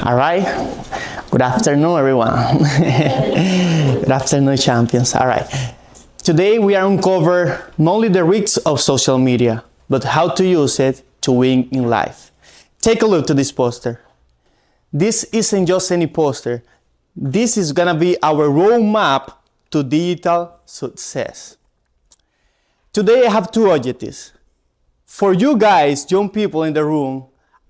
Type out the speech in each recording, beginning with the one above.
All right. Good afternoon, everyone. Good afternoon, champions. All right. Today we are uncover not only the risks of social media, but how to use it to win in life. Take a look to this poster. This isn't just any poster. This is gonna be our roadmap to digital success. Today I have two objectives. For you guys, young people in the room,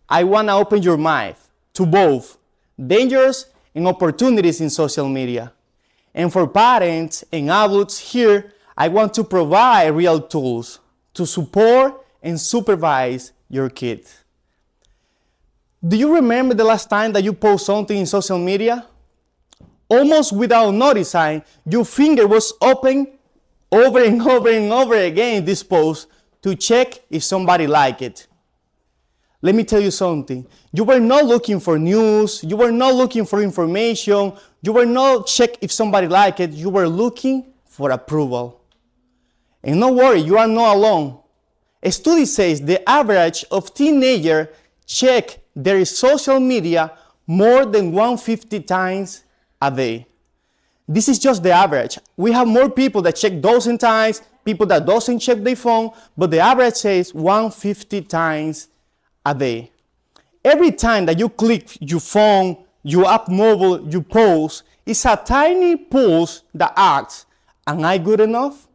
I wanna open your mind to both dangers and opportunities in social media. And for parents and adults here, I want to provide real tools to support and supervise your kids. Do you remember the last time that you post something in social media? Almost without noticing, your finger was open over and over and over again this post to check if somebody liked it. Let me tell you something. You were not looking for news. You were not looking for information. You were not checking if somebody liked it. You were looking for approval. And don't worry, you are not alone. A study says the average of teenagers check their social media more than 150 times a day. This is just the average. We have more people that check dozen times, people that doesn't check their phone, but the average says 150 times a day. Every time that you click your phone, your app mobile, you post, it's a tiny pulse that asks, am I good enough?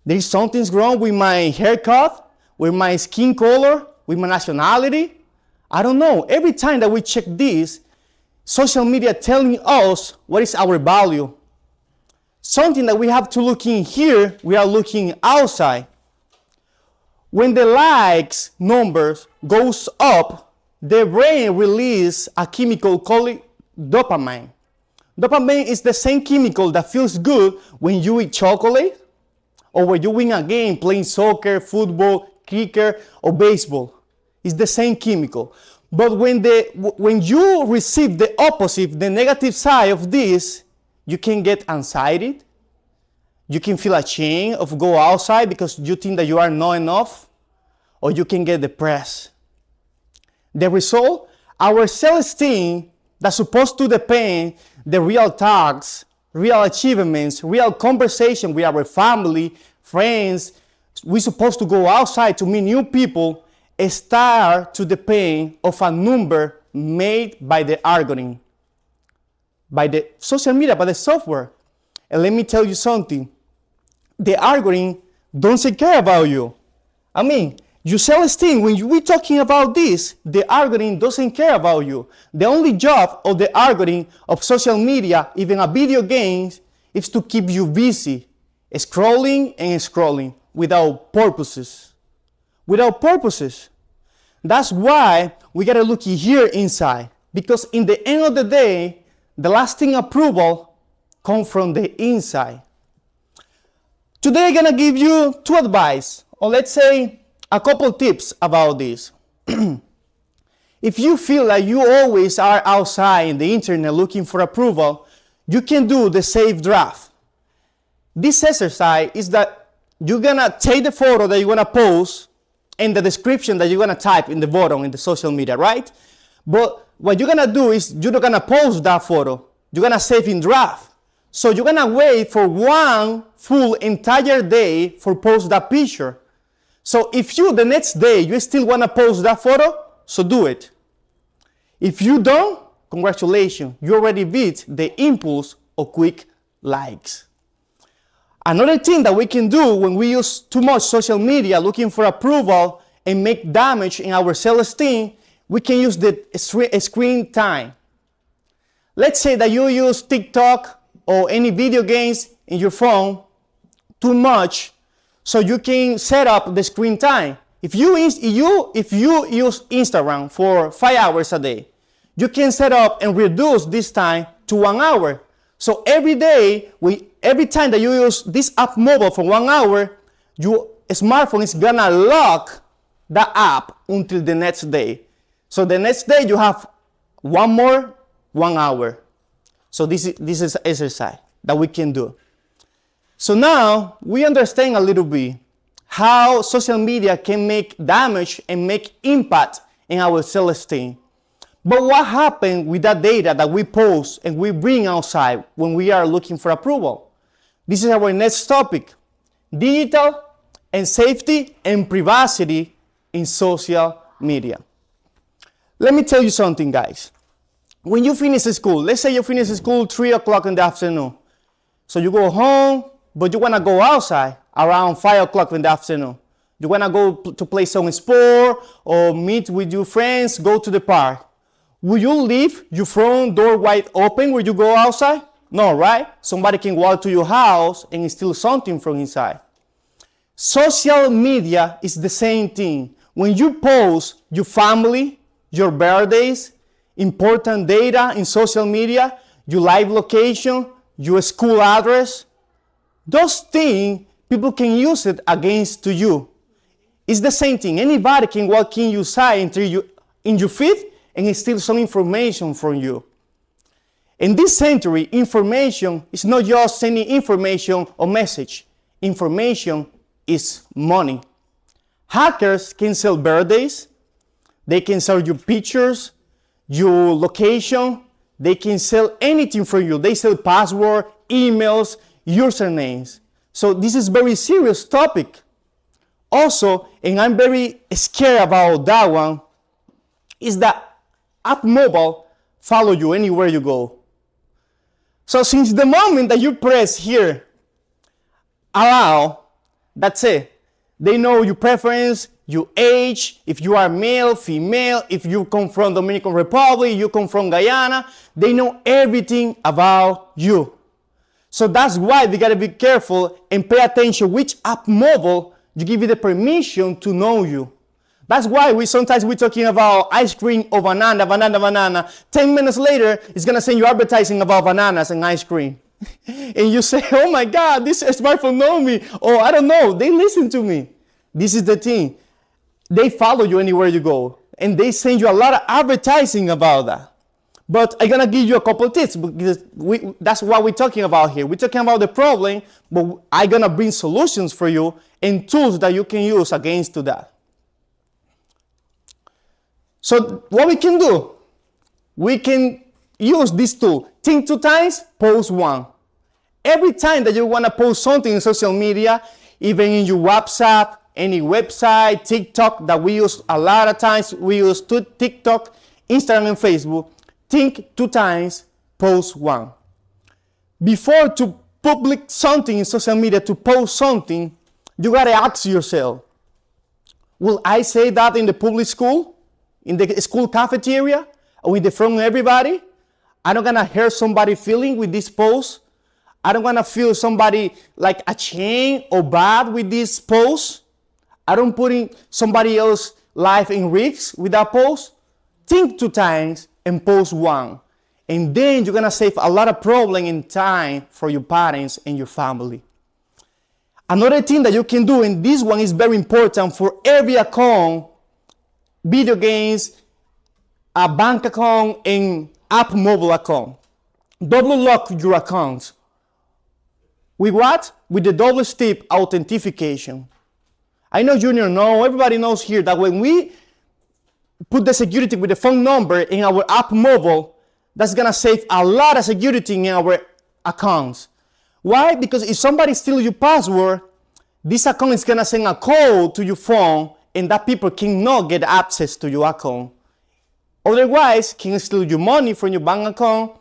There's something wrong with my haircut, with my skin color, with my nationality. I don't know. Every time that we check this, social media telling us what is our value. Something that we have to look in here, we are looking outside. When the likes numbers goes up, the brain releases a chemical called dopamine. Dopamine is the same chemical that feels good when you eat chocolate or when you win a game playing soccer, football, cricket, or baseball. It's the same chemical. But when you receive the opposite, the negative side of this, you can get anxiety. You can feel ashamed of go outside because you think that you are not enough, or you can get depressed. The result, our self-esteem that's supposed to depend the real tasks, real achievements, real conversation with our family, friends, we're supposed to go outside to meet new people, start to depend of a number made by the algorithm, by the social media, by the software. And let me tell you something. The algorithm doesn't care about you. I mean, your self-esteem, when we're talking about this, the algorithm doesn't care about you. The only job of the algorithm of social media, even a video games, is to keep you busy, scrolling and scrolling without purposes. Without purposes. That's why we gotta look here inside. Because in the end of the day, the lasting approval comes from the inside. Today I'm gonna give you two advice, or let's say a couple tips about this. If you feel like you always are outside in the internet looking for approval, you can do the safe draft. This exercise is that you're gonna take the photo that you're gonna post and the description that you're gonna type in the bottom in the social media, right? But what you're gonna do is you're not gonna post that photo. You're gonna save in draft. So you're gonna wait for one full entire day for post that picture. So if you, the next day, you still wanna post that photo, so do it. If you don't, congratulations, you already beat the impulse of quick likes. Another thing that we can do when we use too much social media looking for approval and make damage in our self-esteem, we can use the screen time. Let's say that you use TikTok or any video games in your phone too much, so you can set up the screen time. If you use Instagram for 5 hours a day, you can set up and reduce this time to 1 hour. So every day, every time that you use this app mobile for 1 hour, your smartphone is gonna lock the app until the next day. So the next day you have 1 hour. So this is exercise that we can do. So now we understand a little bit how social media can make damage and make impact and our self-esteem. But what happens with that data that we post and we bring outside when we are looking for approval? This is our next topic: digital and safety and privacy in social media. Let me tell you something, guys. When you finish school, let's say you finish school 3 o'clock in the afternoon. So you go home, but you want to go outside around 5 o'clock in the afternoon. You want to go to play some sport or meet with your friends, go to the park. Will you leave your front door wide open when you go outside? No, right? Somebody can walk to your house and steal something from inside. Social media is the same thing. When you post your family, your birthdays, important data in social media, your live location, your school address, those things, people can use it against to you. It's the same thing. Anybody can walk in your site in your feed and steal some information from you. In this century, information is not just sending information or message. Information is money. Hackers can sell birthdays. They can sell your pictures, your location. They can sell anything from you. They sell password, emails, usernames. So this is very serious topic. Also, and I'm very scared about that one, is that app mobile follow you anywhere you go. So since the moment that you press here, allow, that's it. They know your preference, your age, if you are male, female, if you come from Dominican Republic, you come from Guyana, they know everything about you. So that's why we gotta be careful and pay attention which app mobile you give you the permission to know you. That's why we're talking about ice cream or banana. 10 minutes later, it's gonna send you advertising about bananas and ice cream. And you say, oh my God, this smartphone knows me. Or I don't know, they listen to me. This is the thing. They follow you anywhere you go. And they send you a lot of advertising about that. But I'm gonna give you a couple tips because that's what we're talking about here. We're talking about the problem, but I'm gonna bring solutions for you and tools that you can use against to that. So what we can do, we can use this tool. Think 2 times, post 1. Every time that you want to post something in social media, even in your WhatsApp, any website, TikTok that we use a lot of times, we use TikTok, Instagram, and Facebook. Think 2 times, post 1. Before to publish something in social media, to post something, you gotta ask yourself, will I say that in the public school? In the school cafeteria, or in the front of everybody? I don't gonna hurt somebody feeling with this post. I don't gonna feel somebody like ashamed or bad with this post. I don't putting somebody else's life in risk with that post. Think 2 times and post 1. And then you're gonna save a lot of problem and time for your parents and your family. Another thing that you can do, and this one is very important for every account, video games, a bank account, and app mobile account. Double lock your accounts. With what? With the double step authentication. I know Junior knows, everybody knows here that when we put the security with the phone number in our app mobile, that's gonna save a lot of security in our accounts. Why? Because if somebody steals your password, this account is gonna send a code to your phone, and that people cannot get access to your account. Otherwise, can steal your money from your bank account,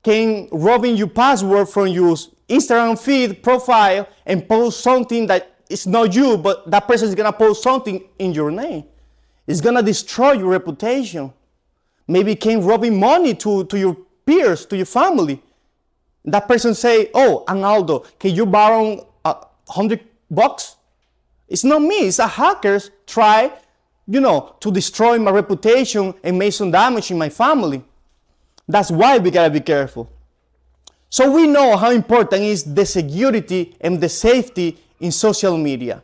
can robbing your password from your Instagram feed profile and post something that is not you, but that person is gonna post something in your name. It's gonna destroy your reputation. Maybe can robbing money to your peers, to your family. That person say, oh, Aldo, can you borrow $100? It's not me, it's a hackers try, to destroy my reputation and make some damage in my family. That's why we gotta be careful. So we know how important is the security and the safety in social media.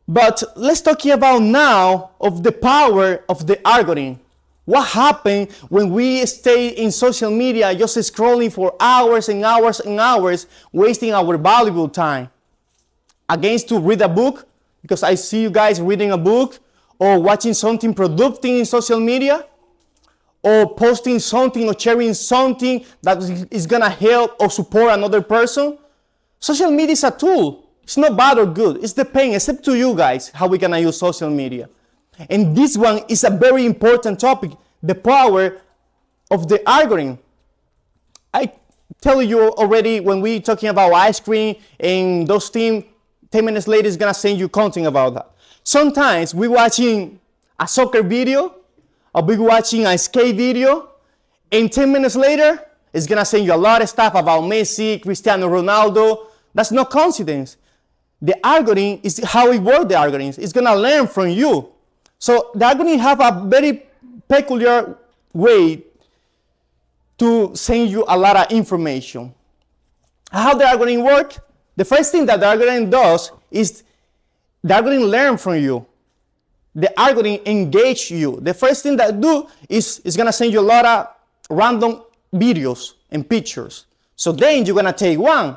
But let's talk about now of the power of the algorithm. What happens when we stay in social media just scrolling for hours and hours and hours, wasting our valuable time? Against to read a book, because I see you guys reading a book, or watching something productive in social media, or posting something or sharing something that is gonna help or support another person. Social media is a tool. It's not bad or good. It's depending. It's up to you guys how we're gonna use social media. And this one is a very important topic, the power of the algorithm. I tell you already when we're talking about ice cream and those things, 10 minutes later is gonna send you content about that. Sometimes we're watching a soccer video, or we're watching a skate video, and 10 minutes later, it's gonna send you a lot of stuff about Messi, Cristiano Ronaldo. That's no coincidence. The algorithm is how it works, the algorithm. It's gonna learn from you. So the algorithm have a very peculiar way to send you a lot of information. How the algorithm works? The first thing that the algorithm does is the algorithm learn from you. The algorithm engage you. The first thing that do is it's gonna send you a lot of random videos and pictures. So then you're gonna take one.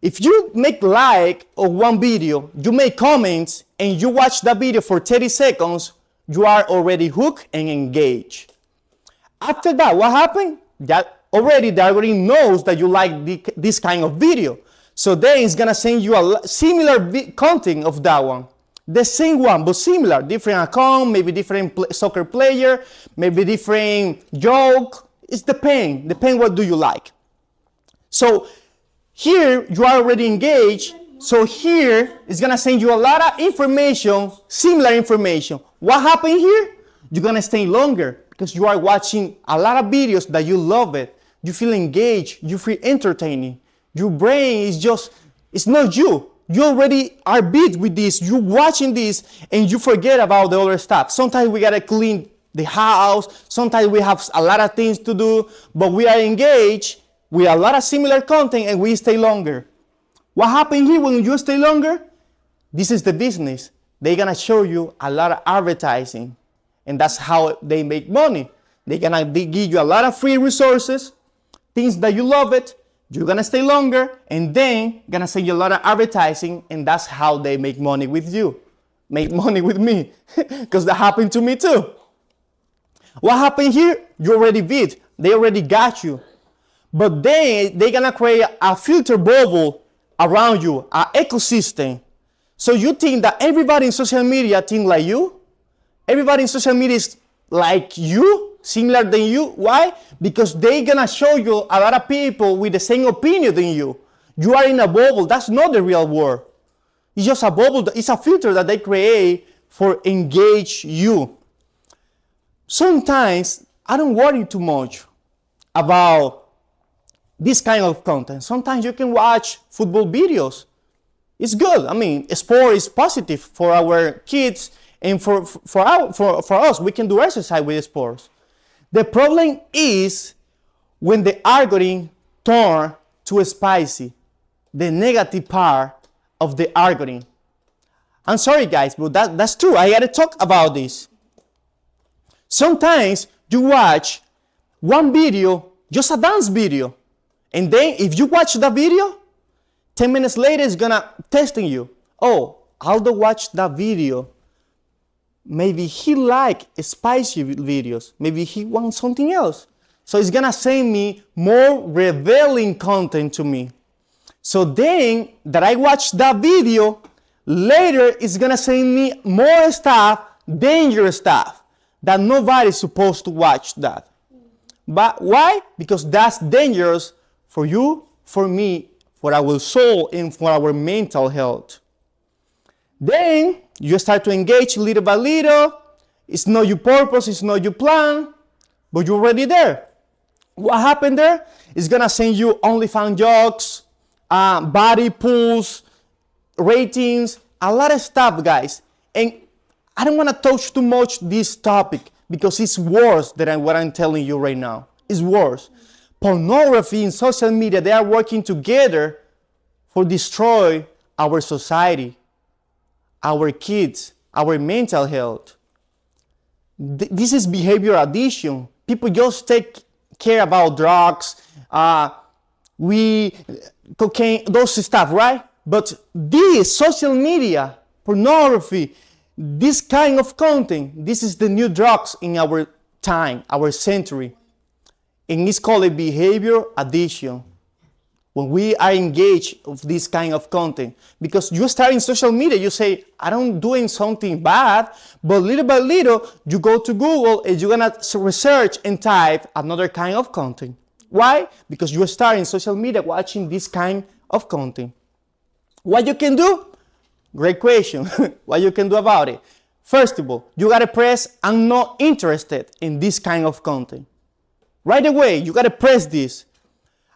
If you make like of one video, you make comments, and you watch that video for 30 seconds, you are already hooked and engaged. After that, what happened? That already the algorithm knows that you like this kind of video. So then it's gonna send you a similar content of that one. The same one, but similar. Different account, maybe different soccer player, maybe different joke. It's depend what do you like. So here you are already engaged. So here it's gonna send you a lot of information, similar information. What happened here? You're gonna stay longer because you are watching a lot of videos that you love it. You feel engaged, you feel entertaining. Your brain is just, it's not you. You already are beat with this. You're watching this and you forget about the other stuff. Sometimes we gotta clean the house. Sometimes we have a lot of things to do, but we are engaged with a lot of similar content and we stay longer. What happened here when you stay longer? This is the business. They're gonna show you a lot of advertising, and that's how they make money. They're gonna give you a lot of free resources, things that you love it. You're gonna stay longer, and then gonna send you a lot of advertising, and that's how they make money with you. Make money with me, because that happened to me too. What happened here? You already beat. They already got you. But then they're gonna create a filter bubble around you, an ecosystem. So you think that everybody in social media think like you? Everybody in social media is like you, similar than you. Why? Because they're gonna show you a lot of people with the same opinion than you. You are in a bubble. That's not the real world. It's just a bubble. It's a filter that they create for engage you. Sometimes I don't worry too much about this kind of content. Sometimes you can watch football videos. It's good. I mean, sport is positive for our kids and for us. We can do exercise with sports. The problem is when the algorithm turns too spicy, the negative part of the algorithm. I'm sorry guys, but that's true. I gotta talk about this. Sometimes you watch one video, just a dance video, and then if you watch the video, 10 minutes later it's gonna testing you. Oh, Aldo watched that video. Maybe he like spicy videos. Maybe he wants something else. So it's gonna send me more revealing content to me. So then that I watch that video, later it's gonna send me more stuff, dangerous stuff, that nobody's supposed to watch that. But why? Because that's dangerous for you, for me, for our soul, and for our mental health. Then you start to engage little by little. It's not your purpose, it's not your plan, but you're already there. What happened there? It's gonna send you OnlyFans jokes, body pulls, ratings, a lot of stuff, guys. And I don't want to touch too much this topic because it's worse than what I'm telling you right now. It's worse. Pornography and social media, they are working together for destroy our society, our kids, our mental health. This is behavior addiction. People just take care about drugs, cocaine, those stuff, right? But this social media, pornography, This kind of content, this is the new drugs in our time, our century. And it's called a behavior addiction. When we are engaged with this kind of content, because you start in social media, you say, I don't doing something bad, but little by little, you go to Google and you're gonna research and type another kind of content. Why? Because you start in social media watching this kind of content. What you can do? Great question. What you can do about it? First of all, you gotta press, I'm not interested in this kind of content. Right away, you gotta press this.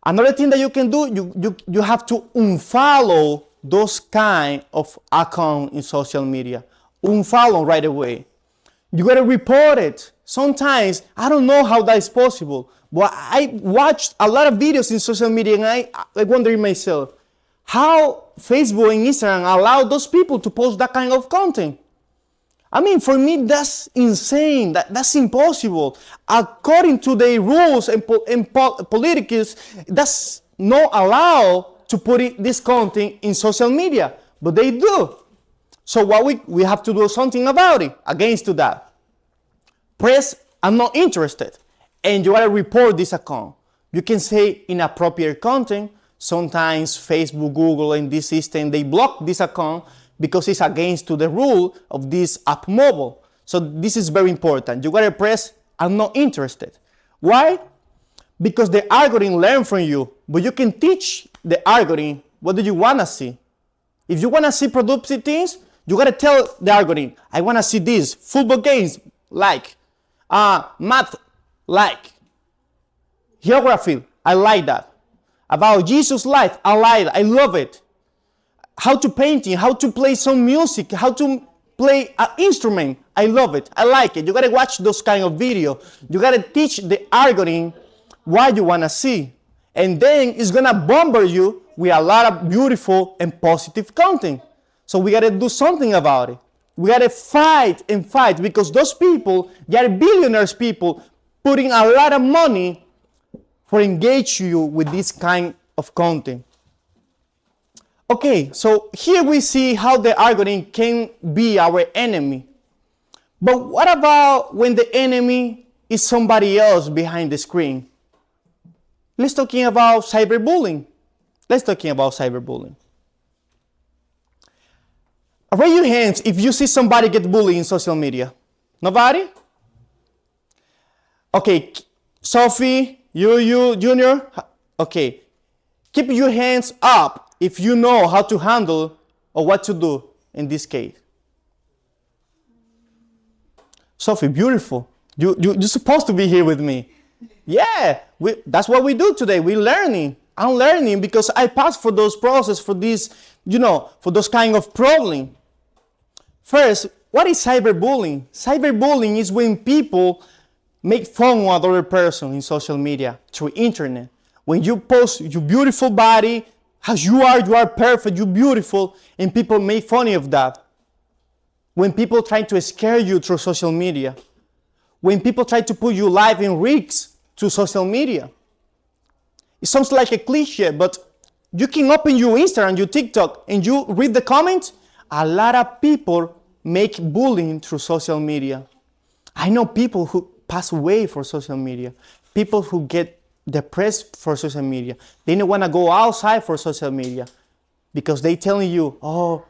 Another thing that you can do, you have to unfollow those kind of accounts in social media. Unfollow right away. You gotta report it. Sometimes, I don't know how that is possible, but I watched a lot of videos in social media and I wonder myself, how Facebook and Instagram allow those people to post that kind of content? I mean, for me, that's insane. That's impossible. According to the rules and politicals, that's not allowed to put this content in social media, but they do. So what we have to do something about it, against to that. Press, I'm not interested, and you gotta report this account. You can say inappropriate content. Sometimes Facebook, Google, and this system, they block this account because it's against to the rule of this app mobile. So this is very important. You gotta press, I'm not interested. Why? Because the algorithm learns from you, but you can teach the algorithm what do you wanna see. If you wanna see productive things, you gotta tell the algorithm, I wanna see this, football games, like, math, like, geography, I like that. About Jesus' life, I like it, I love it. How to painting, how to play some music, how to play an instrument, I love it, I like it. You gotta watch those kind of videos. You gotta teach the algorithm what you wanna see. And then it's gonna bombard you with a lot of beautiful and positive content. So we gotta do something about it. We gotta fight and fight because those people, they are billionaires people putting a lot of money for engage you with this kind of content. Okay, so here we see how the algorithm can be our enemy. But what about when the enemy is somebody else behind the screen? Let's talking about cyberbullying. Raise your hands if you see somebody get bullied in social media. Nobody? Okay, Sophie, you, Junior. Okay, keep your hands up if you know how to handle or what to do in this case. Sophie, beautiful. You're supposed to be here with me. Yeah, that's what we do today. We're learning. I'm learning because I passed for those process, for this, for those kind of problem. First, what is cyberbullying? Cyberbullying is when people make fun of another person in social media through internet. When you post your beautiful body, as you are perfect, you're beautiful, and people make fun of that. When people try to scare you through social media. When people try to put your life in risks through social media. It sounds like a cliche, but you can open your Instagram, your TikTok, and you read the comments. A lot of people make bullying through social media. I know people who pass away for social media. People who get depressed for social media. They don't want to go outside for social media because they telling you, oh,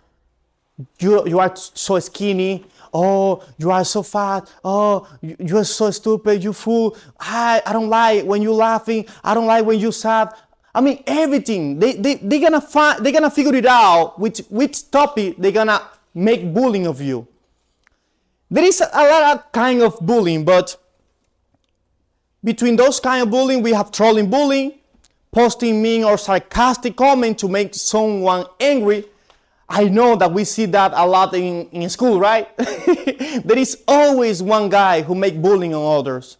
you are so skinny. Oh, you are so fat. Oh, you are so stupid. You fool. I don't like when you're laughing. I don't like when you're sad. I mean, everything. They're gonna figure it out which topic they're gonna make bullying of you. There is a lot of kind of bullying, but between those kind of bullying, we have trolling bullying, posting mean or sarcastic comment to make someone angry. I know that we see that a lot in school, right? There is always one guy who make bullying on others.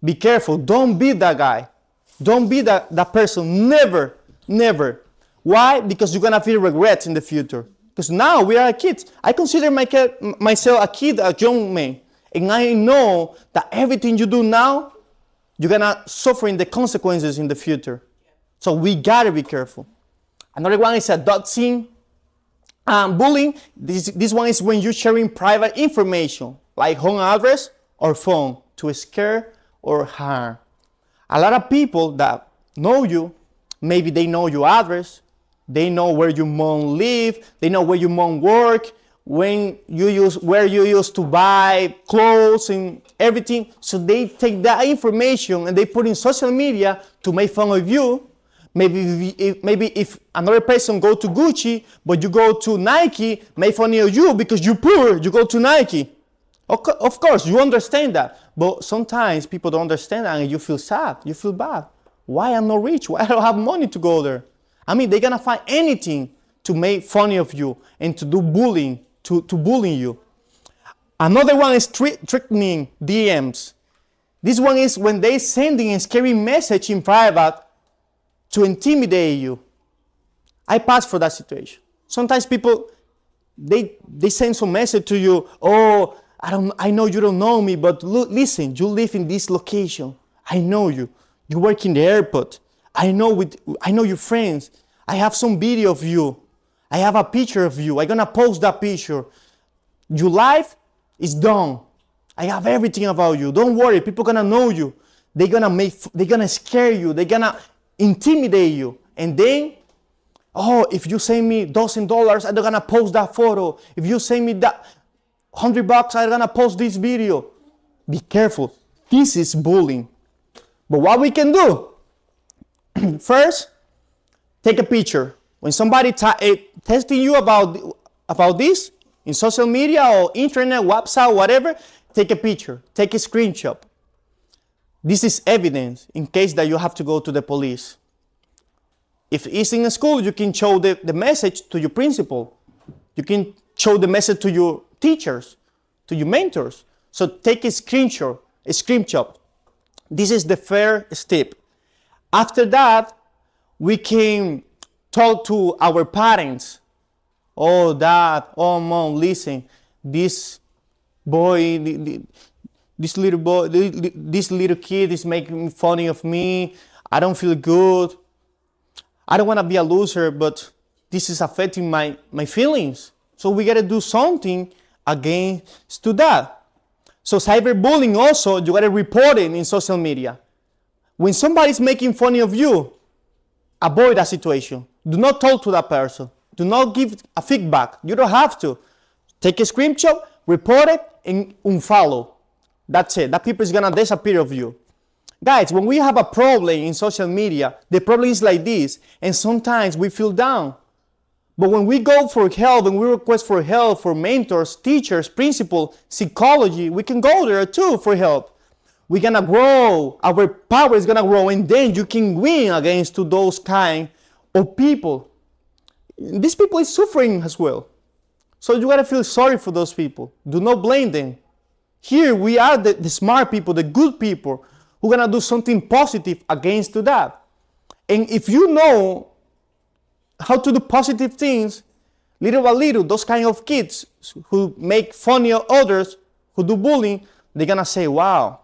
Be careful. Don't be that guy. Don't be that person. Never, never. Why? Because you're going to feel regret in the future. Because now we are kids. I consider myself a kid, a young man. And I know that everything you do now, you're going to suffer in the consequences in the future. So we got to be careful. Another one is doxing. Bullying, this one is when you're sharing private information, like home address or phone, to scare or harm. A lot of people that know you, maybe they know your address, they know where your mom live, they know where your mom work, where you used to buy clothes and everything. So they take that information and they put in social media to make fun of you. Maybe if another person go to Gucci, but you go to Nike, make fun of you because you're poor, you go to Nike. Of course, you understand that. But sometimes people don't understand that and you feel sad, you feel bad. Why I'm not rich? Why I don't have money to go there? I mean, they're gonna find anything to make fun of you and to do bullying, to bullying you. Another one is threatening DMs. This one is when they sending a scary message in private to intimidate you. I pass for that situation. Sometimes people, they send some message to you, oh, I know you don't know me, but listen, you live in this location. I know you. You work in the airport. I know your friends. I have some video of you. I have a picture of you. I'm gonna post that picture. Your life is done. I have everything about you. Don't worry, people gonna know you. They're gonna scare you. They're gonna intimidate you. And then, oh, if you send me $1,000, I'm gonna post that photo. If you send me that $100, I'm gonna post this video. Be careful. This is bullying. But what we can do, first, take a picture. When somebody testing you about this in social media or internet, WhatsApp, whatever, take a picture, take a screenshot. This is evidence in case that you have to go to the police. If it's in a school, you can show the message to your principal. You can show the message to your teachers, to your mentors. So take a screenshot. This is the first step. After that, we can talk to our parents. Oh, dad, oh, mom, listen, this boy, this little kid is making fun of me. I don't feel good. I don't want to be a loser, but this is affecting my feelings. So we got to do something against to that. So cyberbullying also, you got to report it in social media. When somebody's making fun of you, avoid that situation. Do not talk to that person. Do not give a feedback. You don't have to. Take a screenshot, report it, and unfollow. That's it. That people is going to disappear of you. Guys, when we have a problem in social media, the problem is like this, and sometimes we feel down. But when we go for help and we request for help for mentors, teachers, principal, psychology, we can go there too for help. We're going to grow. Our power is going to grow, and then you can win against to those kind of people. These people is suffering as well. So you got to feel sorry for those people. Do not blame them. Here we are the smart people, the good people, who are going to do something positive against to that. And if you know how to do positive things, little by little, those kind of kids who make fun of others, who do bullying, they're going to say, wow,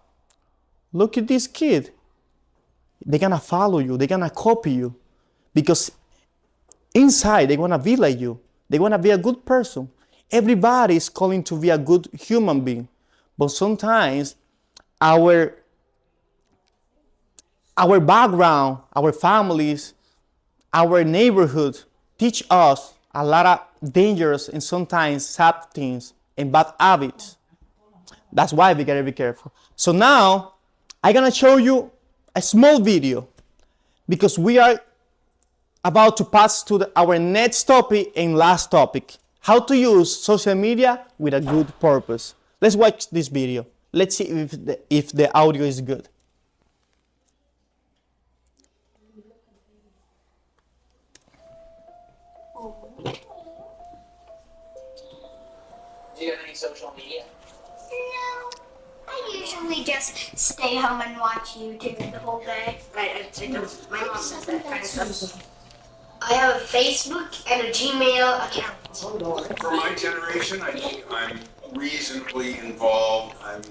look at this kid. They're going to follow you. They're going to copy you. Because inside, they want to be like you. They want to be a good person. Everybody is calling to be a good human being. But sometimes our background, our families, our neighborhood teach us a lot of dangerous and sometimes sad things and bad habits. That's why we gotta be careful. So now, I'm gonna show you a small video because we are about to pass to our next topic and last topic. How to use social media with a good purpose. Let's watch this video. Let's see if the audio is good. Do you have any social media? No, I usually just stay home and watch YouTube the whole day. My mom says that kind of stuff. I have a Facebook and a Gmail account. For my generation, I think I'm reasonably involved. I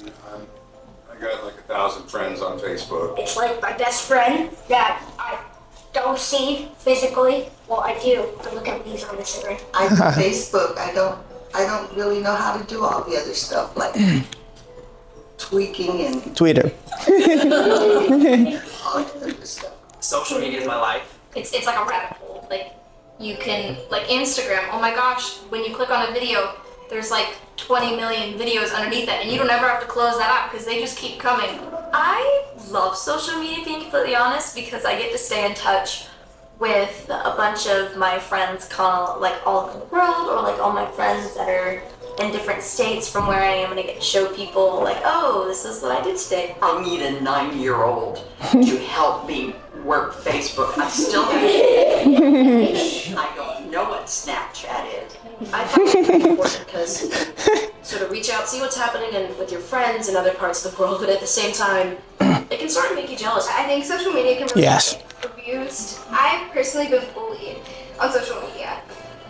got like 1,000 friends on Facebook. It's like my best friend that don't see physically. Well, I do. I look at these on Instagram. I do Facebook. I don't really know how to do all the other stuff like tweaking and Twitter. all the other stuff. Social media is my life. It's like a rabbit hole. Like you can like Instagram. Oh my gosh! When you click on a video, there's like 20 million videos underneath it, and you don't ever have to close that up because they just keep coming. I love social media, being completely honest, because I get to stay in touch with a bunch of my friends like all over the world, or like all my friends that are in different states from where I am, and I get to show people like, oh, this is what I did today. I need a 9-year-old to help me work Facebook. I still have I don't know what Snapchat is. I find it really important because sort of reach out, see what's happening with your friends in other parts of the world, but at the same time, it can sort of make you jealous. I think social media can really Yes. be abused. I've personally been bullied on social media.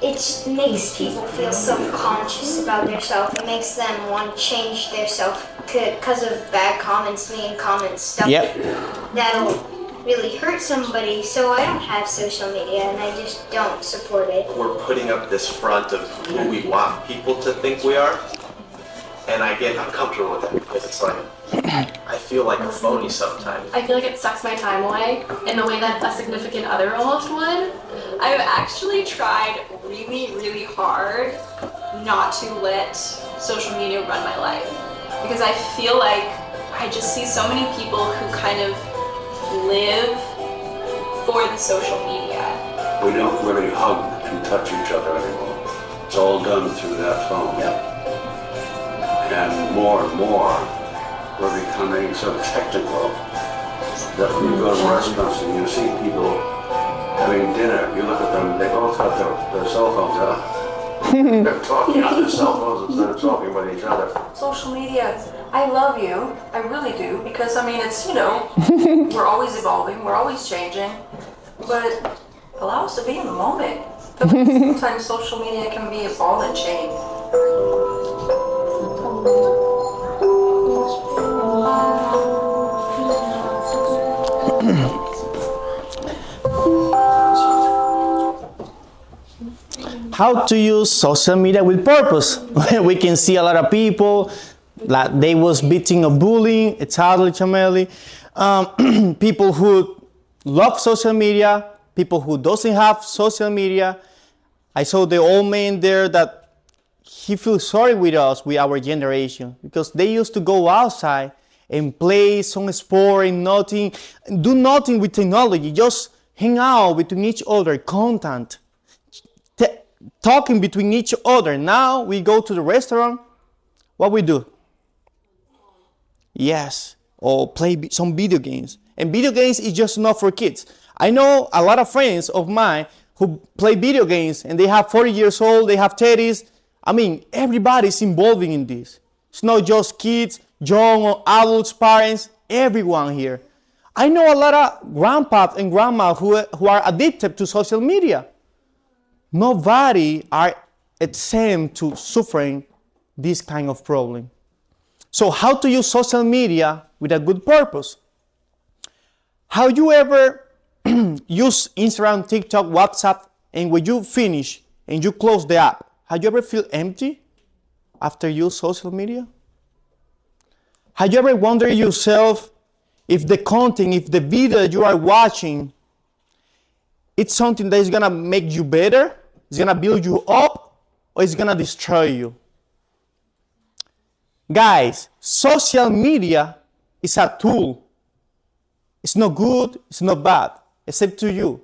It makes people feel self-conscious about themselves. It makes them want to change their self because of bad comments, mean comments, stuff Yep. that'll really hurt somebody. So I don't have social media, and I just don't support it. We're putting up this front of who we want people to think we are, and I get uncomfortable with that because it's like, I feel like a phony sometimes. I feel like it sucks my time away in the way that a significant other almost would. I've actually tried really, really hard not to let social media run my life, because I feel like I just see so many people who kind of live for the social media. We don't really hug and touch each other anymore. It's all done through that phone. And more, we're becoming so technical that when you go to restaurants and you see people having dinner, you look at them, they both have their cell phones out. They're talking on their cell phones instead of talking about each other. Social media, I love you, I really do, because I mean, it's, we're always evolving, we're always changing, but allow us to be in the moment. I feel like sometimes social media can be a ball and chain. How to use social media with purpose. We can see a lot of people like they was victim of bullying, it's hardly chameli. People who love social media, people who doesn't have social media. I saw the old man there that he feels sorry with us, with our generation, because they used to go outside and play some sport and nothing, do nothing with technology, just hang out between each other, content. Talking between each other. Now we go to the restaurant, what we do? Yes, or play some video games. And video games is just not for kids. I know a lot of friends of mine who play video games and they have 40 years old, they have 30s. I mean, everybody's involving in this. It's not just kids, young or adults, parents, everyone here. I know a lot of grandpas and grandmas who are addicted to social media. Nobody are exempt to suffering this kind of problem. So how to use social media with a good purpose? How you ever use Instagram, TikTok, WhatsApp, and when you finish and you close the app, have you ever feel empty after you use social media? Have you ever wondered yourself if the content, if the video that you are watching, it's something that is gonna make you better, it's gonna build you up, or it's gonna destroy you? Guys, social media is a tool. It's not good, it's not bad, except to you.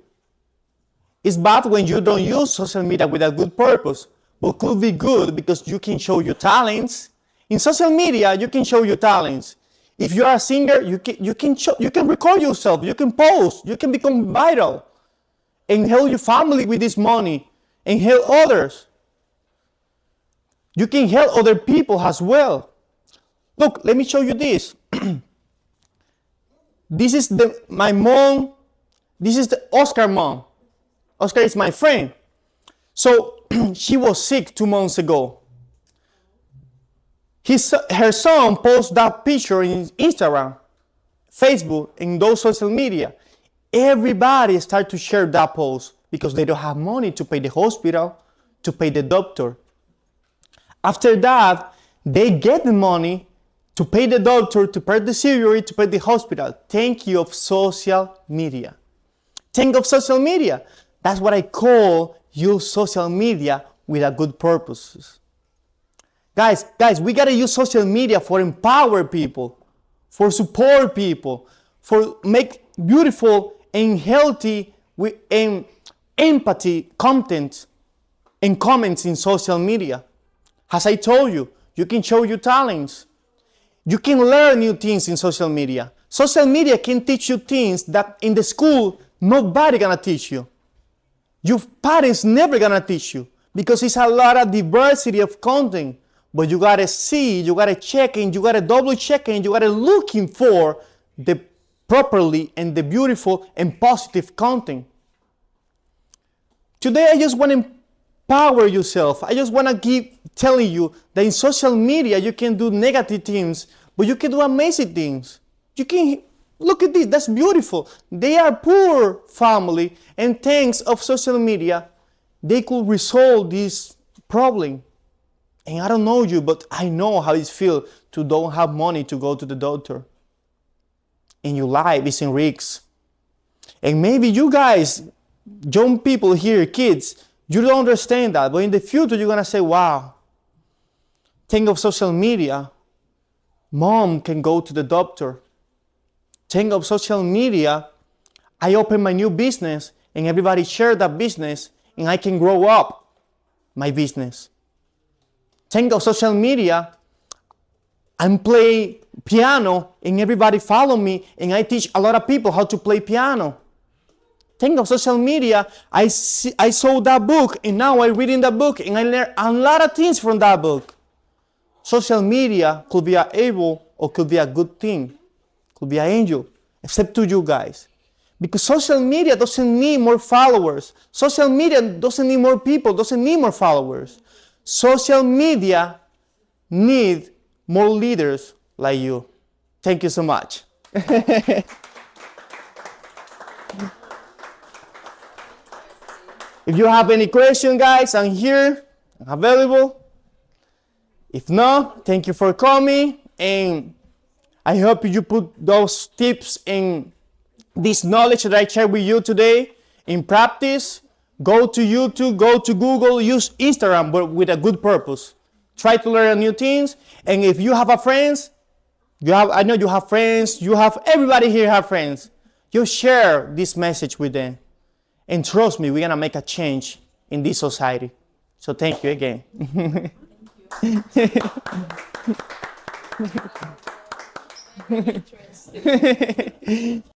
It's bad when you don't use social media with a good purpose, but could be good because you can show your talents. In social media, you can show your talents. If you are a singer, you can record yourself, you can post, you can become viral, and help your family with this money, and help others. You can help other people as well. Look, let me show you this. This is my mom. This is the Oscar mom. Oscar is my friend. So she was sick 2 months ago. Her son posted that picture in Instagram, Facebook, and those social media. everybody start to share that post because they don't have money to pay the hospital, to pay the doctor. After that, they get the money to pay the doctor, to pay the surgery, to pay the hospital. Thank you of social media. Think of social media. That's what I call use social media with a good purposes. Guys, we gotta use social media for empower people, for support people, for make beautiful and healthy and empathy content and comments in social media. As I told you, you can show your talents. You can learn new things in social media. Social media can teach you things that in the school, nobody gonna teach you. Your parents never gonna teach you because it's a lot of diversity of content. But you gotta see, you gotta check, and you gotta double check, and you gotta looking for the properly and the beautiful and positive content. Today, I just want to empower yourself. I just want to keep telling you that in social media, you can do negative things, but you can do amazing things. You can, look at this, that's beautiful. They are poor family, and thanks of social media, they could resolve this problem. And I don't know you, but I know how it feels to don't have money to go to the doctor. And your life is in risks. And maybe you guys, young people here, kids, you don't understand that. But in the future, you're going to say, wow, think of social media. Mom can go to the doctor. Think of social media. I open my new business and everybody share that business and I can grow up my business. Think of social media. I play piano and everybody follow me and I teach a lot of people how to play piano. Think of social media. I saw that book and now I'm reading that book and I learn a lot of things from that book. Social media could be an evil or could be a good thing. Could be an angel, except to you guys. Because social media doesn't need more followers. Social media doesn't need more people, doesn't need more followers. Social media need more leaders like you. Thank you so much. If you have any question, guys, I'm here, I'm available. If not, thank you for coming, and I hope you put those tips and this knowledge that I shared with you today in practice. Go to YouTube, go to Google, use Instagram, but with a good purpose. Try to learn new things, and if you have a friends, I know you have friends, everybody here have friends. You share this message with them. And trust me, we're going to make a change in this society. So thank you again. Thank you.